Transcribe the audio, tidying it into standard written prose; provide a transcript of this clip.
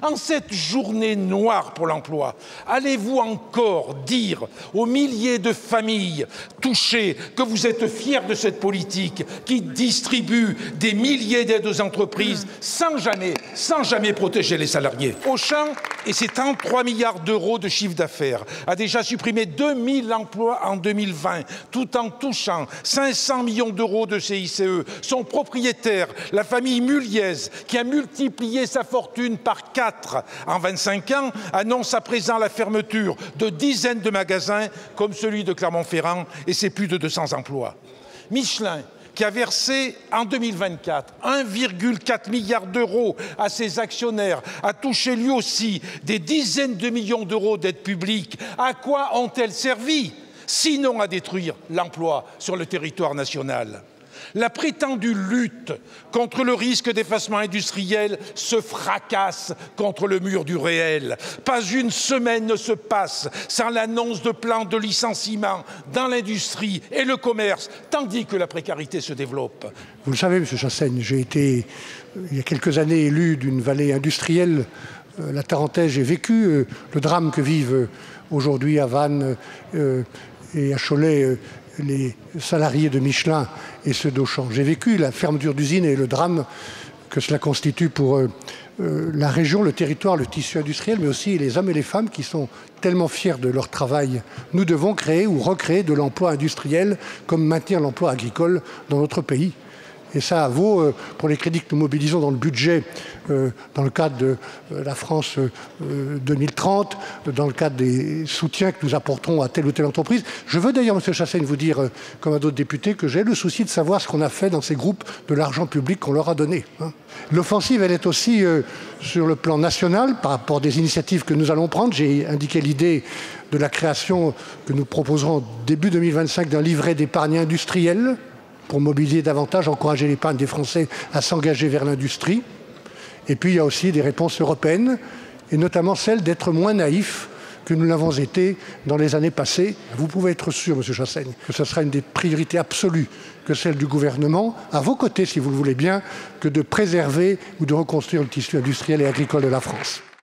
En cette journée noire pour l'emploi, allez-vous encore dire aux milliers de familles touchées que vous êtes fiers de cette politique qui distribue des milliers d'aides aux entreprises sans jamais protéger les salariés? Auchan et ses 33 milliards d'euros de chiffre d'affaires a déjà supprimé 2000 emplois en 2020, tout en touchant 500 millions d'euros de CICE. Son propriétaire, la famille Muliez, qui a multiplié sa fortune par 4 en 25 ans, annonce à présent la fermeture de dizaines de magasins comme celui de Clermont-Ferrand et ses plus de 200 emplois. Michelin, qui a versé en 2024 1,4 milliard d'euros à ses actionnaires, a touché lui aussi des dizaines de millions d'euros d'aides publiques. À quoi ont-elles servi? Sinon à détruire l'emploi sur le territoire national. La prétendue lutte contre le risque d'effacement industriel se fracasse contre le mur du réel. Pas une semaine ne se passe sans l'annonce de plans de licenciement dans l'industrie et le commerce, tandis que la précarité se développe. Vous le savez, M. Chassaigne, j'ai été, il y a quelques années, élu d'une vallée industrielle, la Tarentaise. J'ai vécu le drame que vivent aujourd'hui à Vannes et à Cholet les salariés de Michelin et ceux d'Auchan. J'ai vécu la fermeture d'usines et le drame que cela constitue pour la région, le territoire, le tissu industriel, mais aussi les hommes et les femmes qui sont tellement fiers de leur travail. Nous devons créer ou recréer de l'emploi industriel comme maintenir l'emploi agricole dans notre pays. Et ça vaut pour les crédits que nous mobilisons dans le budget, dans le cadre de la France 2030, dans le cadre des soutiens que nous apporterons à telle ou telle entreprise. Je veux d'ailleurs, M. Chassaigne, vous dire, comme à d'autres députés, que j'ai le souci de savoir ce qu'on a fait dans ces groupes de l'argent public qu'on leur a donné. L'offensive, elle est aussi sur le plan national, par rapport à des initiatives que nous allons prendre. J'ai indiqué l'idée de la création que nous proposerons début 2025 d'un livret d'épargne industrielle, pour mobiliser davantage, encourager l'épargne des Français à s'engager vers l'industrie. Et puis il y a aussi des réponses européennes, et notamment celle d'être moins naïf que nous l'avons été dans les années passées. Vous pouvez être sûr, M. Chassaigne, que ce sera une des priorités absolues que celle du gouvernement, à vos côtés si vous le voulez bien, que de préserver ou de reconstruire le tissu industriel et agricole de la France.